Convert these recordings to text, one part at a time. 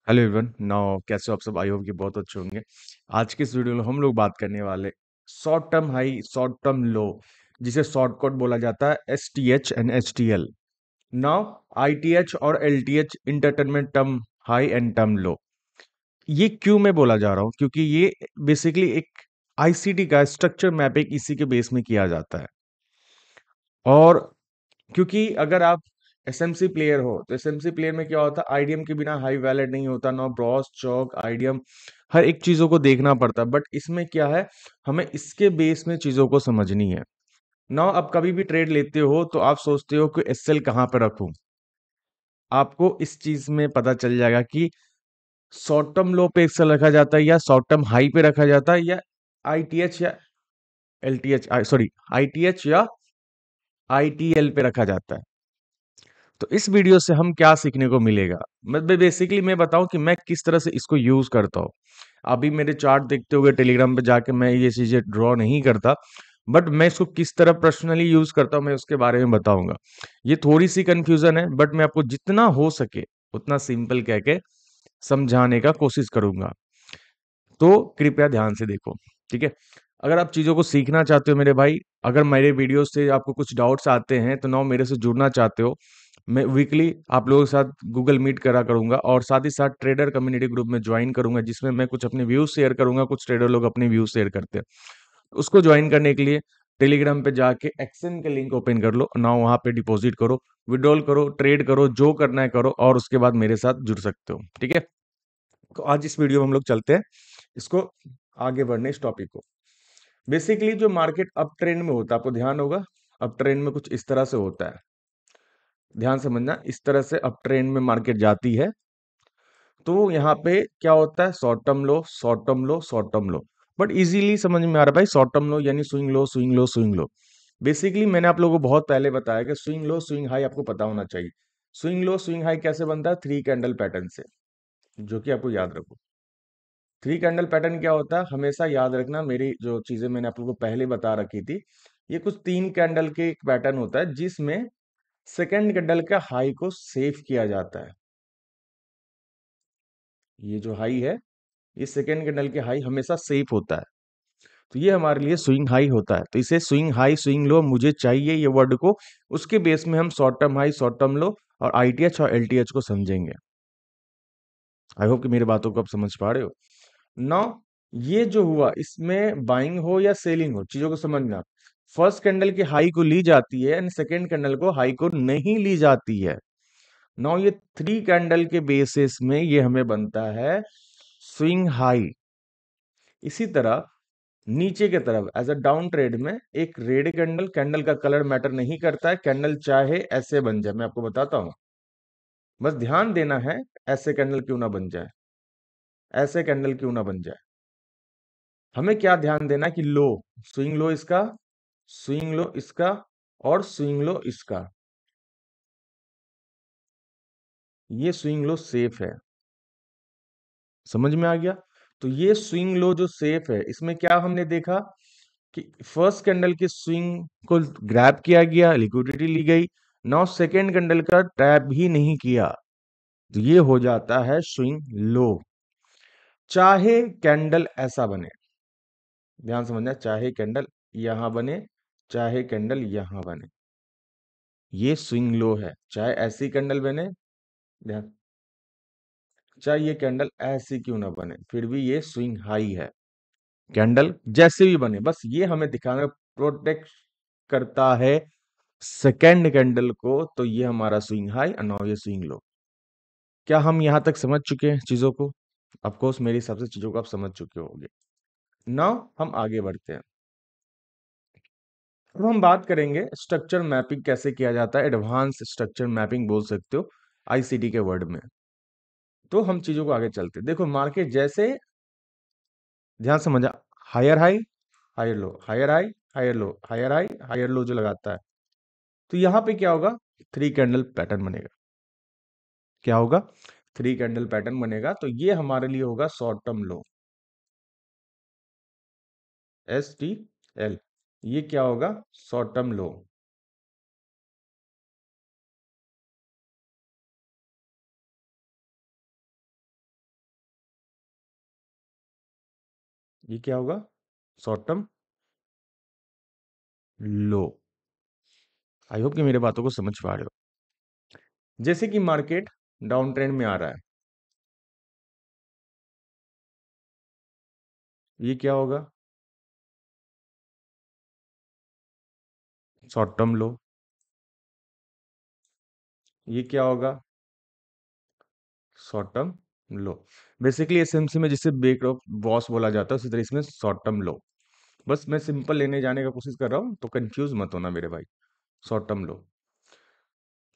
Hello everyone. Now कैसे हो आप सब? आई होप कि बहुत अच्छे होंगे। आज के इस वीडियो में हम लोग बात करने वाले short term high, short term लो, जिसे शॉर्टकट बोला जाता है STH and STL। Now ITH और LTH entertainment term high and term low. ये क्यों मैं बोला जा रहा हूँ? क्योंकि ये बेसिकली एक ICT का स्ट्रक्चर मैपिंग इसी के बेस में किया जाता है। और क्योंकि अगर आप SMC प्लेयर हो तो SMC प्लेयर में क्या होता है, आईडीएम के बिना हाई वैलेट नहीं होता, ना ब्रॉस चौक आईडीएम, हर एक चीजों को देखना पड़ता है। बट इसमें क्या है, हमें इसके बेस में चीजों को समझनी है। ना आप कभी भी ट्रेड लेते हो तो आप सोचते हो कि SL कहाँ पे रखूं। आपको इस चीज में पता चल जाएगा कि शॉर्ट टर्म लो पे एक्सेल रखा जाता है या शॉर्ट टर्म हाई पे रखा जाता है, या ITH या LTH, सॉरी, ITH या ITL पे रखा जाता है। तो इस वीडियो से हम क्या सीखने को मिलेगा, मैं बेसिकली मैं बताऊं कि मैं किस तरह से इसको यूज करता हूं। अभी मेरे चार्ट देखते हुए टेलीग्राम पे जाके मैं ये चीजें ड्रॉ नहीं करता, बट मैं इसको किस तरह पर्सनली यूज करता हूं मैं उसके बारे में बताऊंगा। ये थोड़ी सी कंफ्यूजन है, बट मैं आपको जितना हो सके उतना सिंपल कह के समझाने का कोशिश करूंगा। तो कृपया ध्यान से देखो, ठीक है? अगर आप चीज़ों को सीखना चाहते हो मेरे भाई, अगर मेरे वीडियो से आपको कुछ डाउट्स आते हैं तो ना मेरे से जुड़ना चाहते हो, मैं वीकली आप लोगों के साथ गूगल मीट करा करूंगा और साथ ही साथ ट्रेडर कम्युनिटी ग्रुप में ज्वाइन करूंगा, जिसमें मैं कुछ अपने व्यूज शेयर करूंगा। कुछ ट्रेडर लोग अपने व्यूज शेयर करते हैं। उसको ज्वाइन करने के लिए टेलीग्राम पे जाके एक्सन के लिंक ओपन कर लो ना, वहां पे डिपॉजिट करो, विड्रॉल करो, ट्रेड करो, जो करना है करो, और उसके बाद मेरे साथ जुड़ सकते हो, ठीक है? तो आज इस वीडियो में हम लोग चलते हैं इसको आगे बढ़ने इस टॉपिक को। बेसिकली जो मार्केट अप ट्रेंड में होता है, आपको ध्यान होगा, अप ट्रेंड में कुछ इस तरह से होता है। ध्यान समझना, इस तरह से अप ट्रेंड में मार्केट जाती है तो यहाँ पे क्या होता है, short term low, short term low, short term low. But easily समझ में आ रहा है भाई, शॉर्ट टर्म लो यानी swing low, swing low, swing low. Basically मैंने आप लोगों को बहुत पहले बताया कि स्विंग लो स्विंग हाई आपको पता होना चाहिए। स्विंग लो स्विंग हाई कैसे बनता है? 3 कैंडल पैटर्न से, जो कि आपको याद रखो। 3 कैंडल पैटर्न क्या होता है, हमेशा याद रखना। मेरी जो चीजें मैंने आप लोगों को पहले बता रखी थी, ये कुछ 3 कैंडल के एक पैटर्न होता है जिसमें सेकेंड कैंडल का हाई को सेव किया जाता है। ये जो हाई है, ये सेकेंड कैंडल के हाई हमेशा सेफ होता है। तो ये हमारे लिए स्विंग हाई होता है। तो इसे स्विंग हाई स्विंग लो मुझे चाहिए ये वर्ड को, उसके बेस में हम short term high short term लो और ITH और LTH को समझेंगे। आई होप कि मेरी बातों को आप समझ पा रहे हो। नाउ ये जो हुआ, इसमें बाइंग हो या सेलिंग हो, चीजों को समझना। फर्स्ट कैंडल की हाई को ली जाती है एंड सेकेंड कैंडल को हाई को नहीं ली जाती है। नाउ ये 3 कैंडल के बेसिस में ये हमें बनता है स्विंग हाई। इसी तरह नीचे की तरफ एज अ डाउन ट्रेड में एक रेड कैंडल, कैंडल का कलर मैटर नहीं करता है, कैंडल चाहे ऐसे बन जाए, मैं आपको बताता हूं, बस ध्यान देना है। ऐसे कैंडल क्यों ना बन जाए, ऐसे कैंडल क्यों ना बन जाए, हमें क्या ध्यान देना है कि लो, स्विंग लो इसका, स्विंग लो इसका, और स्विंग लो इसका, ये स्विंग लो सेफ है। समझ में आ गया? तो ये स्विंग लो जो सेफ है, इसमें क्या हमने देखा कि फर्स्ट कैंडल की स्विंग को ग्रैब किया गया, लिक्विडिटी ली गई। नाउ सेकेंड कैंडल का टैप भी नहीं किया, तो ये हो जाता है स्विंग लो। चाहे कैंडल ऐसा बने, ध्यान समझना, चाहे कैंडल यहां बने, चाहे कैंडल यहां बने, ये स्विंग लो है। चाहे ऐसी कैंडल बने, ध्यान, चाहे ये कैंडल ऐसी क्यों ना बने, फिर भी ये स्विंग हाई है। कैंडल जैसे भी बने, बस ये हमें दिखाना, प्रोटेक्ट करता है सेकेंड कैंडल को, तो ये हमारा स्विंग हाई और नाउ ये स्विंग लो। क्या हम यहां तक समझ चुके हैं चीजों को? ऑफ कोर्स मेरे हिसाब से चीजों को आप समझ चुके होंगे। नाउ हम आगे बढ़ते हैं। अब हम बात करेंगे स्ट्रक्चर मैपिंग कैसे किया जाता है, एडवांस स्ट्रक्चर मैपिंग बोल सकते हो ICT के वर्ड में। तो हम चीजों को आगे चलते हैं। देखो मार्केट जैसे, ध्यान समझा, higher high, higher low, higher high, higher low, higher high, higher low जो लगाता है, तो यहां पे क्या होगा, 3 कैंडल पैटर्न बनेगा। क्या होगा? 3 कैंडल पैटर्न बनेगा, तो ये हमारे लिए होगा शॉर्ट टर्म लो, STL। ये क्या होगा? Short term low. ये क्या होगा? Short term low. I hope कि मेरे बातों को समझ पा रहे हो। जैसे कि मार्केट डाउन ट्रेंड में आ रहा है, ये क्या होगा? Short term low. ये क्या होगा? शॉर्ट टर्म लो। बेसिकली एसएमसी में जिसे ब्रेक ऑफ बॉस बोला जाता है, उसी तरह इसमें शॉर्ट टर्म लो। बस मैं सिंपल लेने जाने का कोशिश कर रहा हूँ, तो कंफ्यूज मत होना मेरे भाई। शॉर्ट टर्म लो।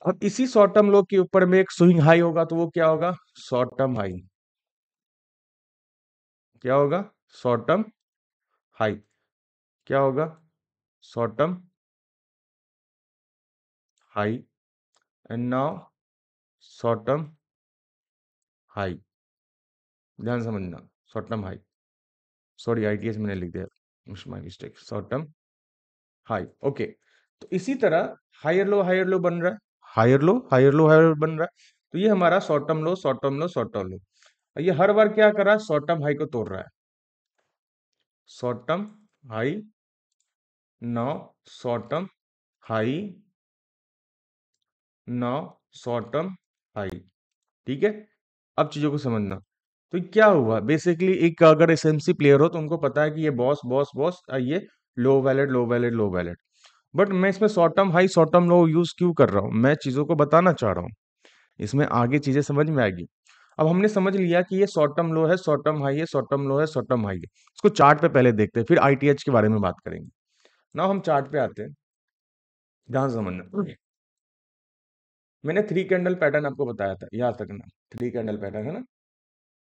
अब इसी शॉर्ट टर्म लो के ऊपर में एक स्विंग हाई होगा, तो वो क्या होगा? Short term high. क्या होगा? Short term high. क्या होगा? Short term high. And now short term high. ध्यान समझना। Short term high. Sorry, it's मैंने लिख दिया, my mistake. Short term high. Okay. तो इसी तरह हायर लो बन रहा है। Higher low higher low higher बन रहा है। तो ये हमारा short term low, short term low, short term low. ये हर बार क्या कर रहा है? शॉर्ट टर्म हाई को तोड़ रहा है। Short term high. Now short term high. Now short term high. ठीक है। अब चीजों को समझना। तो क्या हुआ? बेसिकली एक अगर एसएमसी प्लेयर हो तो उनको पता है कि ये बॉस बॉस बॉस, ये लो वैलेट लो वैलेट लो वैलेट। बट मैं इसमें short term high short term low use क्यों कर रहा हूँ? मैं चीजों को बताना चाह रहा हूँ, इसमें आगे चीजें समझ में आएगी। अब हमने समझ लिया कि ये शॉर्ट टर्म लो है, शॉर्ट टर्म हाई है, शॉर्ट टर्म लो है, शॉर्ट टर्म हाई है। इसको चार्ट पे पहले देखते हैं, फिर आईटीएच के बारे में बात करेंगे। ना हम चार्ट पे आते हैं। ध्यान से समझना। मैंने थ्री कैंडल पैटर्न आपको बताया था, याद रखना। थ्री कैंडल पैटर्न है ना?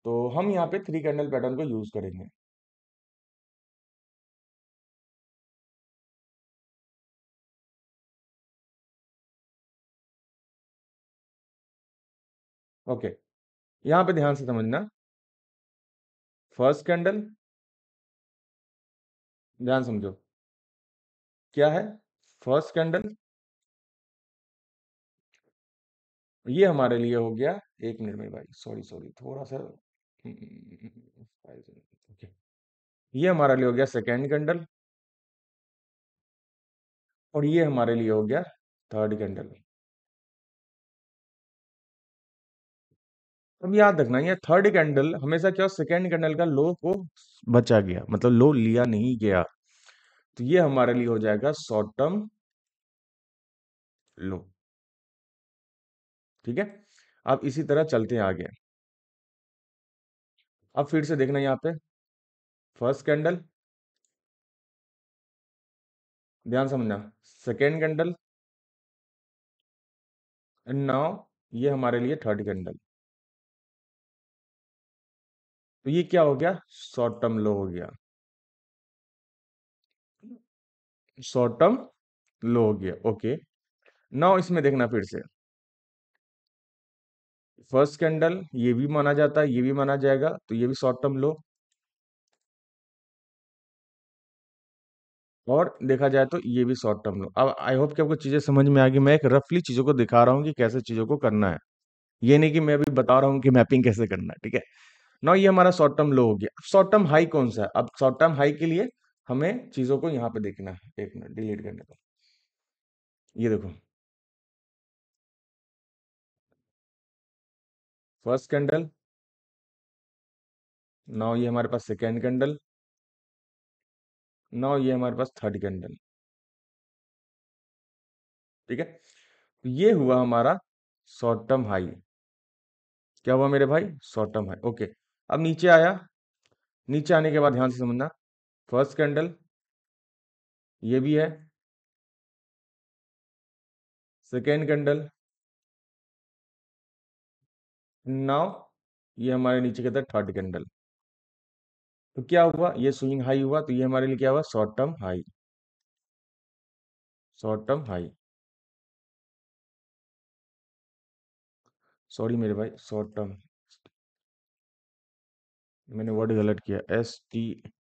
तो हम यहाँ पे थ्री कैंडल पैटर्न को यूज करेंगे। ओके। यहाँ पे ध्यान से समझना। फर्स्ट कैंडल, ध्यान समझो। क्या है? First candle. ये हमारे लिए हो गया। एक मिनट में भाई, सॉरी सॉरी, थोड़ा सा ओके। ये हमारे लिए हो गया सेकेंड कैंडल। और ये हमारे लिए हो गया थर्ड कैंडल। अब याद रखना, ये थर्ड कैंडल हमेशा क्या, सेकेंड कैंडल का लो को बचा गया, मतलब लो लिया नहीं गया। तो ये हमारे लिए हो जाएगा शॉर्ट टर्म लो। ठीक है। अब इसी तरह चलते हैं आगे। अब फिर से देखना यहाँ पे। फर्स्ट कैंडल, ध्यान समझना। Second candle. एंड नाउ ये हमारे लिए थर्ड कैंडल। तो ये क्या हो गया? शॉर्ट टर्म लो हो गया। शॉर्ट टर्म लो हो गया। ओके। नाउ इसमें देखना फिर से। फर्स्ट कैंडल ये भी माना जाता है, ये भी माना जाएगा, तो ये भी शॉर्ट टर्म लो। और देखा जाए तो ये भी शॉर्ट टर्म लो। अब आई होप कि आपको चीजें समझ में आ गई। मैं एक रफली चीजों को दिखा रहा हूँ कि कैसे चीजों को करना है। ये नहीं कि मैं अभी बता रहा हूँ कि मैपिंग कैसे करना है। ठीक है। ना ये हमारा शॉर्ट टर्म लो हो गया। अब शॉर्ट टर्म हाई कौन सा है? अब शॉर्ट टर्म हाई के लिए हमें चीजों को यहाँ पे देखना है। एक मिनट, डिलीट करने को। ये देखो। First candle. नाउ ये हमारे पास सेकेंड कैंडल। नाउ ये हमारे पास थर्ड कैंडल। ठीक है। तो ये हुआ हमारा शॉर्ट टर्म हाई। क्या हुआ मेरे भाई? Short term high. ओके। अब नीचे आया। नीचे आने के बाद ध्यान से समझना। फर्स्ट कैंडल ये भी है। Second candle. नाउ ये हमारे नीचे कहता है थर्ड कैंडल। तो क्या हुआ? ये स्विंग हाई हुआ, तो ये हमारे लिए क्या हुआ? Short term high. Short term high. Sorry मेरे भाई, शॉर्ट टर्म, मैंने वर्ड गलत किया। STH।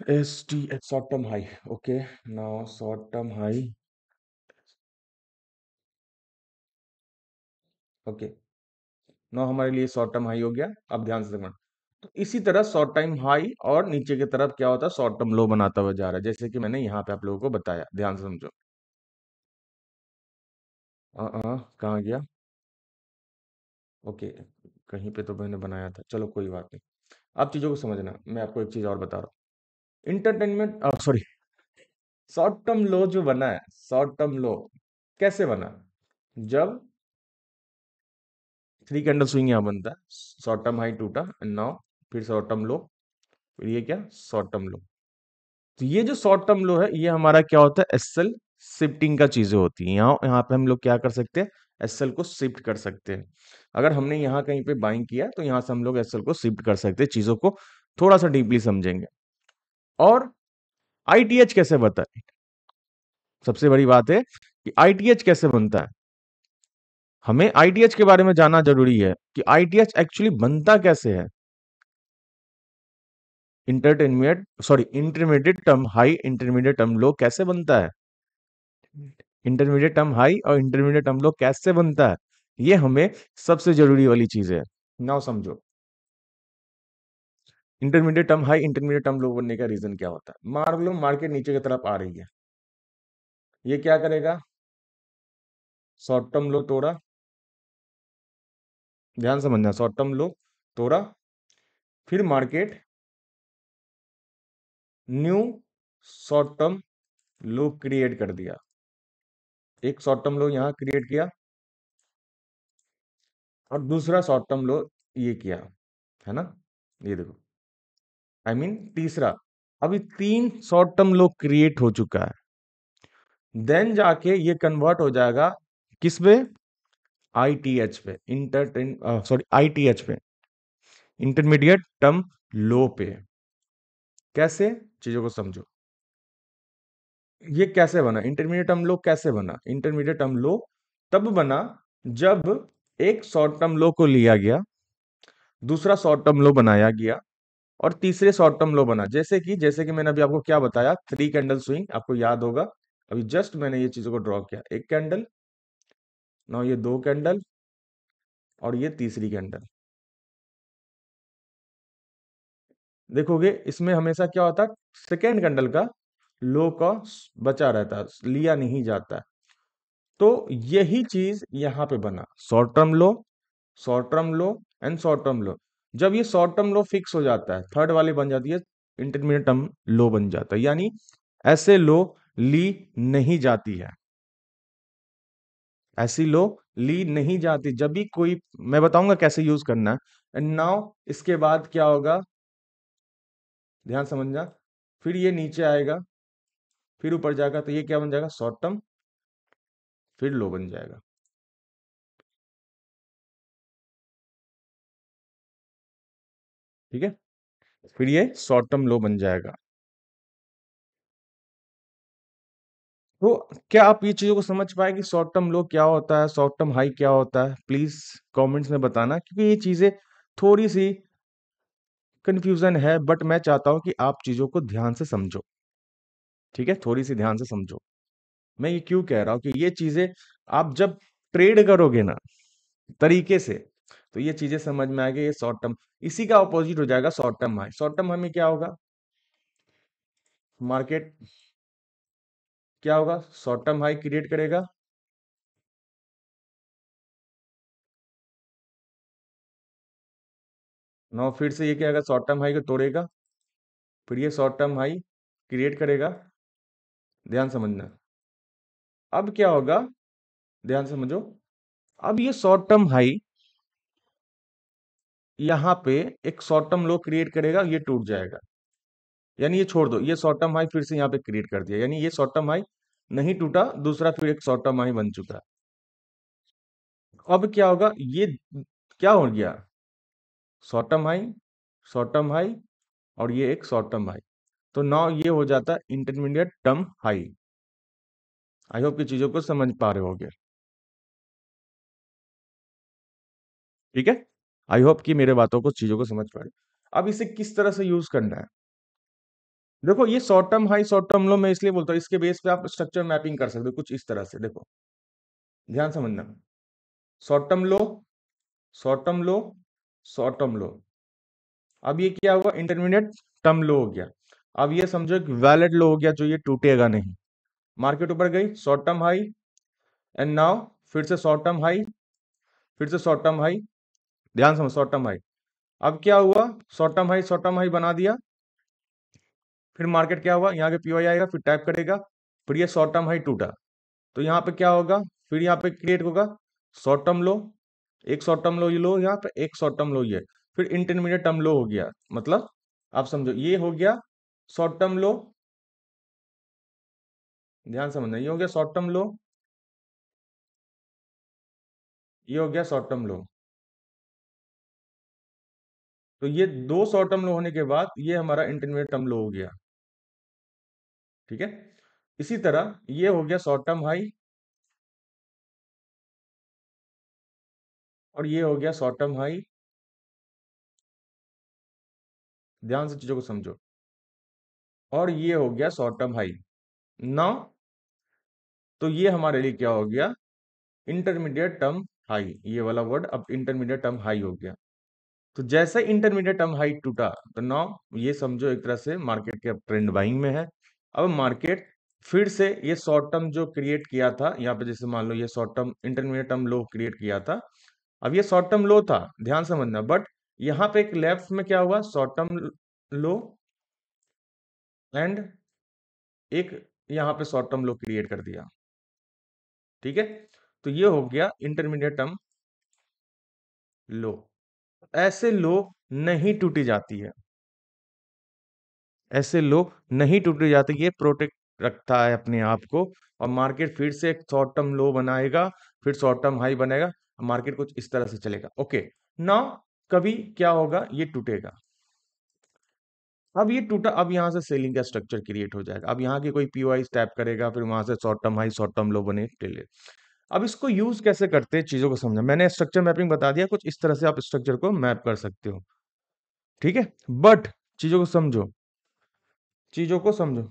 STH short term high. Okay. Now short term high. Okay. No हमारे लिए शॉर्ट टर्म हाई हो गया। अब ध्यान से देखना, तो इसी तरह शॉर्ट टाइम हाई और नीचे की तरफ क्या होता है, शॉर्ट टर्म लो बनाता हुआ जा रहा है, जैसे कि मैंने यहाँ पे आप लोगों को बताया, ध्यान से समझो। कहाँ गया? ओके, कहीं पे तो मैंने बनाया था, चलो कोई बात नहीं। आप चीजों को समझना, मैं आपको एक चीज और बता रहा हूँ। इंटरटेनमेंट, सॉरी, शॉर्ट टर्म लो जो बना है, शॉर्ट टर्म लो कैसे बना? जब थ्री कैंडल स्विंग यहाँ बनता है, शॉर्ट टर्म हाई टूटा एंड नाउ फिर शॉर्ट टर्म लो, फिर ये क्या, शॉर्ट टर्म लो। तो ये जो शॉर्ट टर्म लो है, ये हमारा क्या होता है, एसएल शिफ्टिंग का चीजें होती हैं। यहाँ यहाँ पे हम लोग क्या कर सकते हैं, एसएल को शिफ्ट कर सकते हैं। अगर हमने यहाँ कहीं पे बाइंग किया तो यहाँ से हम लोग एसएल को शिफ्ट कर सकते हैं, चीजों को थोड़ा सा डीपली समझेंगे। और आईटीएच कैसे बनता है, सबसे बड़ी बात है कि आईटीएच कैसे बनता है। हमें आईटीएच के बारे में जानना जरूरी है कि आईटीएच एक्चुअली बनता कैसे है। Intermediate term high, intermediate term लो कैसे बनता है, इंटरमीडिएट टर्म हाई और इंटरमीडिएट टर्म लो कैसे बनता है, ये हमें सबसे जरूरी वाली चीज है। नाउ समझो, intermediate term high intermediate term लो बनने का रीजन क्या होता है। मान लो मार्केट नीचे की तरफ आ रही है, ये क्या करेगा, शॉर्ट टर्म लो तोड़ा, ध्यान समझना, शॉर्ट टर्म लो तोड़ा, फिर मार्केट न्यू शॉर्ट टर्म लो क्रिएट कर दिया, एक शॉर्ट टर्म लो यहाँ क्रिएट किया और दूसरा शॉर्ट टर्म लो ये किया, है ना, ये देखो, तीसरा। अभी तीन शॉर्ट टर्म लो क्रिएट हो चुका है, देन जाके ये कन्वर्ट हो जाएगा किस पे, आईटीएच पे, आईटीएच पे, इंटरमीडिएट टर्म लो पे। कैसे, चीजों को समझो, ये कैसे बना, इंटरमीडिएट टर्म लो कैसे बना, इंटरमीडिएट टर्म लो तब बना जब एक शॉर्ट टर्म लो को लिया गया, दूसरा शॉर्ट टर्म लो बनाया गया और तीसरे शॉर्ट टर्म लो बना। जैसे कि मैंने अभी आपको क्या बताया, थ्री कैंडल स्विंग, आपको याद होगा, अभी जस्ट मैंने ये चीजों को ड्रॉ किया, एक कैंडल, ना ये दो कैंडल और ये तीसरी कैंडल। देखोगे इसमें हमेशा क्या होता है, सेकेंड कैंडल का लो का बचा रहता है, लिया नहीं जाता है। तो यही चीज यहाँ पे बना, short term low, short term low and short term लो। जब ये शॉर्ट टर्म लो फिक्स हो जाता है, थर्ड वाली बन जाती है, इंटरमीडिएट टर्म लो बन जाता है, यानी ऐसे लो ली नहीं जाती है, ऐसी लो ली नहीं जाती। जब भी कोई, मैं बताऊंगा कैसे यूज करना है, एंड नाउ इसके बाद क्या होगा, ध्यान समझना, फिर ये नीचे आएगा, फिर ऊपर जाएगा, तो ये क्या बन जाएगा, शॉर्ट टर्म, फिर लो बन जाएगा। ठीक है, फिर ये शॉर्ट टर्म लो बन जाएगा। तो क्या आप ये चीजों को समझ पाए कि शॉर्ट टर्म लो क्या होता है, शॉर्ट टर्म हाई क्या होता है? प्लीज कमेंट्स में बताना, क्योंकि ये चीजें थोड़ी सी कंफ्यूजन है, बट मैं चाहता हूं कि आप चीजों को ध्यान से समझो। ठीक है, थोड़ी सी ध्यान से समझो। मैं ये क्यों कह रहा हूं कि ये चीजें आप जब ट्रेड करोगे ना तरीके से, तो ये चीजें समझ में आएगी। ये शॉर्ट टर्म, इसी का अपोजिट हो जाएगा short term high. Short term high में क्या होगा, मार्केट क्या होगा, शॉर्ट टर्म हाई क्रिएट करेगा, नो फिर से ये क्या होगा, शॉर्ट टर्म हाई को तोड़ेगा, फिर ये शॉर्ट टर्म हाई क्रिएट करेगा, ध्यान समझना। अब क्या होगा, ध्यान समझो, अब ये शॉर्ट टर्म हाई यहाँ पे एक शॉर्ट टर्म लो क्रिएट करेगा, ये टूट जाएगा, यानी ये छोड़ दो, ये शॉर्ट टर्म हाई फिर से यहाँ पे क्रिएट कर दिया, यानी ये शॉर्ट टर्म हाई नहीं टूटा, दूसरा फिर एक शॉर्ट टर्म हाई बन चुका है। अब क्या होगा, ये क्या हो गया, short term high, short term high और ये एक शॉर्ट टर्म हाई, तो नाउ ये हो जाता है intermediate term high. I hope की चीजों को समझ पा रहे होगे। ठीक है, आई होप कि मेरे बातों को, चीजों को समझ पा रहे। अब इसे किस तरह से यूज करना है, देखो ये short term high short term लो मैं इसलिए बोलता हूँ, इसके बेस पे आप स्ट्रक्चर मैपिंग कर सकते हो कुछ इस तरह से। देखो ध्यान समझना, short term low short term low, short term लो। अब ये क्या हुआ, इंटरमीडिएट टर्म लो हो गया। अब ये समझो एक वैलिड लो हो गया, जो ये टूटेगा नहीं। मार्केट ऊपर गई, short term high, and now फिर से शॉर्ट टर्म हाई, फिर से शॉर्ट टर्म हाई। ध्यान समझ, शॉर्ट टर्म हाई। अब क्या हुआ, शॉर्ट टर्म हाई बना दिया। फिर मार्केट क्या हुआ, यहाँ के पीओआई आएगा, फिर टैप करेगा, फिर ये शॉर्ट टर्म हाई टूटा। तो यहाँ पे क्या होगा, फिर यहाँ पे क्रिएट होगा शॉर्ट टर्म लो, एक शॉर्ट टर्म लो ये लो, यहाँ पे एक शॉर्ट टर्म लो ये, फिर इंटरमीडिएट टर्म लो हो गया। मतलब आप समझो ये हो गया शॉर्ट टर्म लो। ध्यान समझना, ये हो गया शॉर्ट टर्म लो, ये हो गया शॉर्ट टर्म लो। तो ये दो शॉर्ट टर्म लो होने के बाद ये हमारा इंटरमीडिएट टर्म लो हो गया। ठीक है, इसी तरह ये हो गया शॉर्ट टर्म हाई, और ये हो गया शॉर्ट टर्म हाई। ध्यान से चीजों को समझो, और ये हो गया शॉर्ट टर्म हाई। नाउ तो ये हमारे लिए क्या हो गया, इंटरमीडिएट टर्म हाई। ये वाला वर्ड अब इंटरमीडिएट टर्म हाई हो गया। तो जैसे इंटरमीडिएट टर्म हाई टूटा, तो नाउ ये समझो एक तरह से मार्केट के अब ट्रेंड बाइंग में है। अब मार्केट फिर से ये शॉर्ट टर्म जो क्रिएट किया था यहाँ पे, जैसे मान लो ये शॉर्ट टर्म इंटरमीडिएट टर्म लो क्रिएट किया था। अब ये शॉर्ट टर्म लो था, ध्यान समझना, बट यहाँ पे एक लेफ्ट में क्या हुआ, शॉर्ट टर्म लो एंड एक यहाँ पे शॉर्ट टर्म लो क्रिएट कर दिया। ठीक है, तो ये हो गया इंटरमीडिएट टर्म लो। ऐसे लो नहीं टूटी जाती है, ऐसे लो नहीं टूटी जाती, ये प्रोटेक्ट रखता है अपने आप को। और मार्केट फिर से एक शॉर्ट टर्म लो बनाएगा, फिर शॉर्ट टर्म हाई बनेगा, मार्केट कुछ इस तरह से चलेगा। ओके, नाउ कभी क्या होगा, ये टूटेगा। अब ये टूटा, अब यहाँ से सेलिंग का स्ट्रक्चर क्रिएट हो जाएगा। अब यहाँ की कोई पीओआई टैप करेगा, फिर वहां से short term high short term लो बने टेले। अब इसको यूज कैसे करते हैं, चीजों को समझा मैंने, स्ट्रक्चर मैपिंग बता दिया, कुछ इस तरह से आप स्ट्रक्चर को मैप कर सकते हो। ठीक है, बट चीजों को समझो, चीजों को समझो।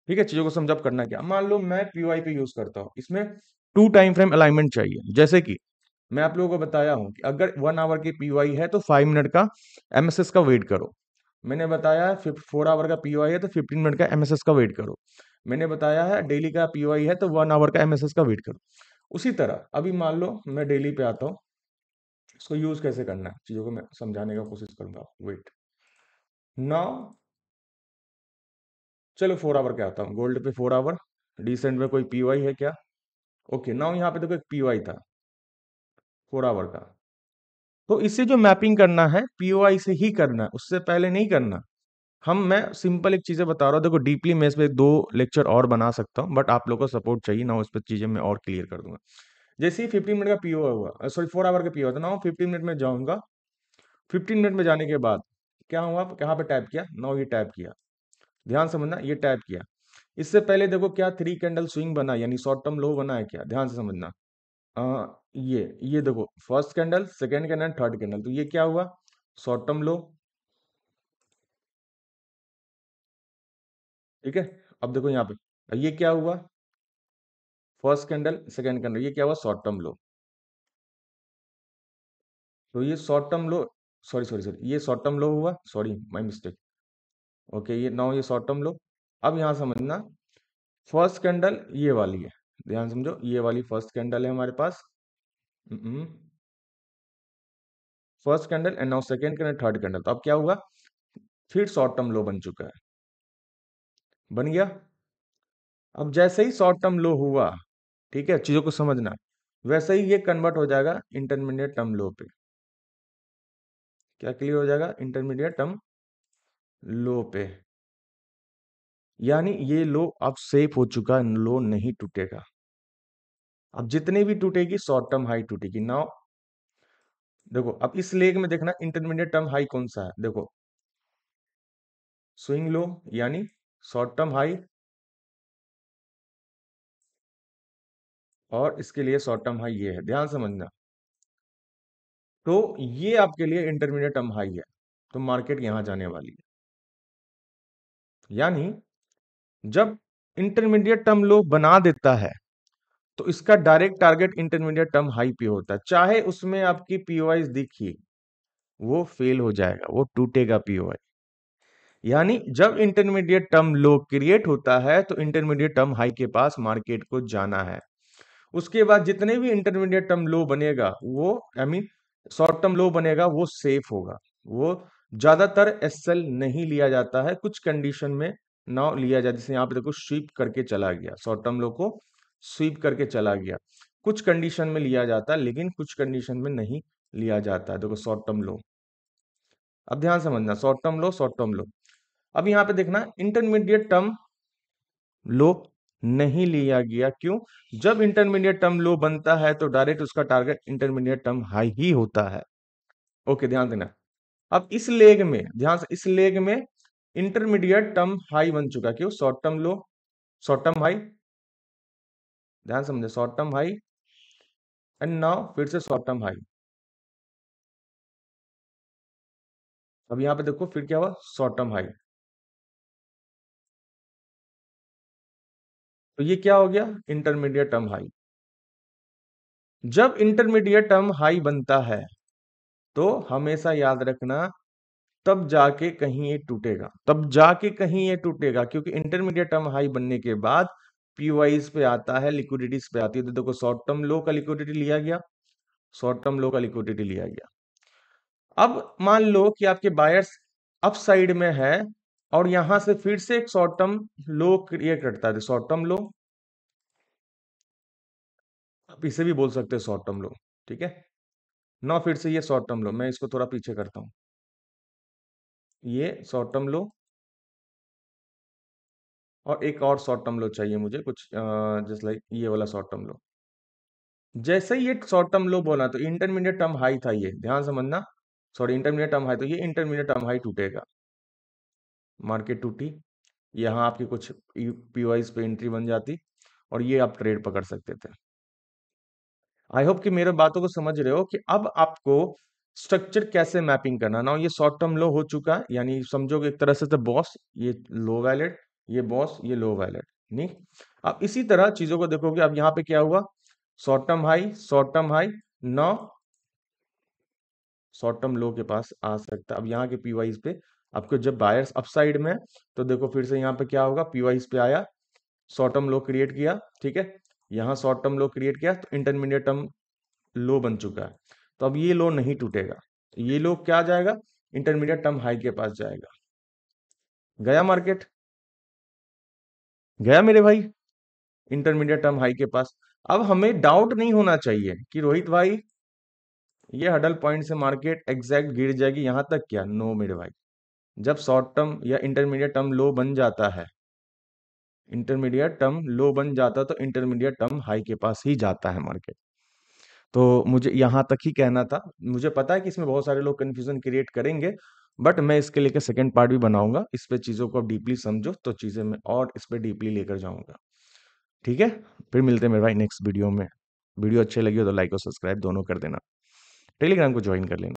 ठीक है, चीजों को समझो। अब करना क्या, मान लो मैं पीओआई पे यूज करता हूँ, इसमें 2 टाइम फ्रेम अलाइनमेंट चाहिए। जैसे कि मैं आप लोगों को बताया हूं कि अगर 1 आवर की पीओआई है तो 5 मिनट का एमएसएस का वेट करो। मैंने बताया है 4 आवर का पीओआई है तो 15 मिनट का एमएसएस का वेट करो। मैंने बताया है डेली का पीओआई है तो 1 आवर का एमएसएस का वेट करो। उसी तरह अभी मान लो मैं डेली पे आता हूँ, इसको यूज कैसे करना है चीजों को मैं समझाने का कोशिश करूंगा। वेट, नाउ चलो 4 आवर के आता हूँ, गोल्ड पे 4 आवर, डिसेंट में कोई पीओआई है क्या? ओके, नाउ यहाँ पे देखो एक पीओआई था 4 आवर का। तो इससे जो मैपिंग करना है पीओआई से ही करना है, उससे पहले नहीं करना। मैं सिंपल एक चीजें बता रहा हूँ, देखो डीपली मैं इस पे 2 लेक्चर और बना सकता हूँ, बट आप लोगों को सपोर्ट चाहिए ना, उस पर चीजें मैं और क्लियर कर दूंगा। जैसे ही 15 मिनट का पीओ हुआ, सॉरी 4 आवर का पीओ था ना, 15 मिनट में जाऊंगा। 15 मिनट में जाने के बाद क्या हुआ, कहाँ पे टैप किया, नाउ ये टैप किया। ध्यान समझना, ये टैप किया। इससे पहले देखो क्या 3 कैंडल स्विंग बना, यानी शॉर्ट टर्म लो बना है क्या, ध्यान से समझना। ये देखो first candle, second candle, third candle, तो ये क्या हुआ, शॉर्ट टर्म लो। ठीक है, अब देखो यहाँ पे ये क्या हुआ, फर्स्ट कैंडल सेकेंड कैंडल, ये क्या हुआ, शॉर्ट टर्म लो। तो ये शॉर्ट टर्म लो, सॉरी सॉरी सॉरी, ये शॉर्ट टर्म लो हुआ, सॉरी माय मिस्टेक। ओके, ये नाउ ये शॉर्ट टर्म लो। अब यहाँ समझना, फर्स्ट कैंडल ये वाली है, ध्यान समझो, ये वाली फर्स्ट कैंडल है हमारे पास। First candle and now second candle, third candle, तो अब क्या हुआ, फिर शॉर्ट टर्म लो बन चुका है, बन गया। अब जैसे ही शॉर्ट टर्म लो हुआ, ठीक है, चीजों को समझना, वैसे ही ये कन्वर्ट हो जाएगा इंटरमीडिएट टर्म लो पे। क्या क्लियर हो जाएगा, इंटरमीडिएट टर्म लो पे। यानी ये लो अब सेफ हो चुका है, लो नहीं टूटेगा। अब जितने भी टूटेगी शॉर्ट टर्म हाई टूटेगी। नाउ देखो, अब इस लेग में देखना इंटरमीडिएट टर्म हाई कौन सा है, देखो स्विंग लो यानी शॉर्ट टर्म हाई, और इसके लिए शॉर्ट टर्म हाई ये है, ध्यान समझना। तो ये आपके लिए इंटरमीडिएट टर्म हाई है, तो मार्केट यहां जाने वाली है। यानी जब इंटरमीडिएट टर्म लो बना देता है, तो इसका direct target intermediate term high पे होता है, चाहे उसमें आपकी पीओआई दिखी, वो फेल हो जाएगा, वो टूटेगा पीओआई। यानी जब इंटरमीडिएट टर्म लो क्रिएट होता है तो इंटरमीडिएट टर्म हाई के पास मार्केट को जाना है। उसके बाद जितने भी इंटरमीडिएट टर्म लो बनेगा वो, आई मीन शॉर्ट टर्म लो बनेगा, वो सेफ होगा। वो ज्यादातर एसएल नहीं लिया जाता है, कुछ कंडीशन में नाउ लिया जाता है। जैसे यहाँ पे देखो स्वीप करके चला गया, शॉर्ट टर्म लो को स्वीप करके चला गया, कुछ कंडीशन में लिया जाता है, लेकिन कुछ कंडीशन में नहीं लिया जाता है। देखो शॉर्ट टर्म लो, अब ध्यान समझना, short term low, short term लो। अब यहाँ पे देखना इंटरमीडिएट टर्म लो नहीं लिया गया, क्यों? जब इंटरमीडिएट टर्म लो बनता है तो डायरेक्ट उसका टारगेट इंटरमीडिएट टर्म हाई ही होता है। ओके, ध्यान देना। अब इस लेग में ध्यान से, इस लेग में इंटरमीडिएट टर्म हाई बन चुका है, क्यों? Short term low, short term high, ध्यान समझे, short term high and now फिर से शॉर्ट टर्म हाई। अब यहां पे देखो फिर क्या हुआ, शॉर्ट टर्म हाई। तो ये क्या हो गया, इंटरमीडिएट टर्म हाई। जब इंटरमीडिएट टर्म हाई बनता है तो हमेशा याद रखना, तब जाके कहीं ये टूटेगा, तब जाके कहीं ये टूटेगा, क्योंकि इंटरमीडिएट टर्म हाई बनने के बाद पीवाईज पे आता है, लिक्विडिटीज पे आती है। तो देखो शॉर्ट टर्म लो का लिक्विडिटी लिया गया, शॉर्ट टर्म लो का लिक्विडिटी लिया गया। अब मान लो कि आपके बायर्स अप साइड में है और यहां से फिर से एक शॉर्ट टर्म लो क्रिएट करता है, शॉर्ट टर्म लो, आप इसे भी बोल सकते हैं शॉर्ट टर्म लो, ठीक है ना? फिर से ये शॉर्ट टर्म लो, मैं इसको थोड़ा पीछे करता हूं, ये शॉर्ट टर्म लो और एक और शॉर्ट टर्म लो चाहिए मुझे, कुछ जस्ट लाइक ये वाला शॉर्ट टर्म लो। जैसे ही ये शॉर्ट टर्म लो बोला तो इंटरमीडिएट टर्म हाई था, ये ध्यान समझना, सॉरी इंटरमीडिएट टर्म हाई, तो ये इंटरमीडिएट टर्म हाई टूटेगा, मार्केट टूटी, यहाँ आपकी कुछ पीवाईज पे एंट्री बन जाती और ये आप ट्रेड पकड़ सकते थे। आई होप कि मेरे बातों को समझ रहे हो कि अब आपको स्ट्रक्चर कैसे मैपिंग करना ना। ये शॉर्ट टर्म लो हो चुका है, यानी समझोगे एक तरह से तो बॉस ये लो वैलेट, ये बॉस ये लो वैलेट, नहीं? अब इसी तरह चीजों को देखोगे, अब यहाँ पे क्या हुआ, short term high, short term high, now short term low के पास आ सकता है। अब यहाँ के पीवाईज पे आपको जब बायर्स अपसाइड में है, तो देखो फिर से यहाँ पे क्या होगा, पीवाईज पे आया, शॉर्ट टर्म लो क्रिएट किया, ठीक है, यहाँ शॉर्ट टर्म लो क्रिएट किया तो इंटरमीडिएट टर्म लो बन चुका है। तो अब ये लो नहीं टूटेगा, ये लो क्या जाएगा, इंटरमीडिएट टर्म हाई के पास जाएगा। गया मार्केट, गया मेरे भाई इंटरमीडिएट टर्म हाई के पास। अब हमें डाउट नहीं होना चाहिए कि रोहित भाई ये हडल पॉइंट से मार्केट एग्जैक्ट गिर जाएगी यहां तक, क्या? नो मेरे भाई, जब शॉर्ट टर्म या इंटरमीडिएट टर्म लो बन जाता है, इंटरमीडिएट टर्म लो बन जाता है तो इंटरमीडिएट टर्म हाई के पास ही जाता है मार्केट। तो मुझे यहाँ तक ही कहना था। मुझे पता है कि इसमें बहुत सारे लोग कंफ्यूजन क्रिएट करेंगे, बट मैं इसके लेकर सेकंड पार्ट भी बनाऊंगा, इस पे चीज़ों को डीपली समझो तो चीज़ें मैं और इस पे डीपली लेकर जाऊंगा, ठीक है? फिर मिलते हैं मेरे भाई नेक्स्ट वीडियो में। वीडियो अच्छे लगी हो तो लाइक और सब्सक्राइब दोनों कर देना, टेलीग्राम को ज्वाइन कर लेना।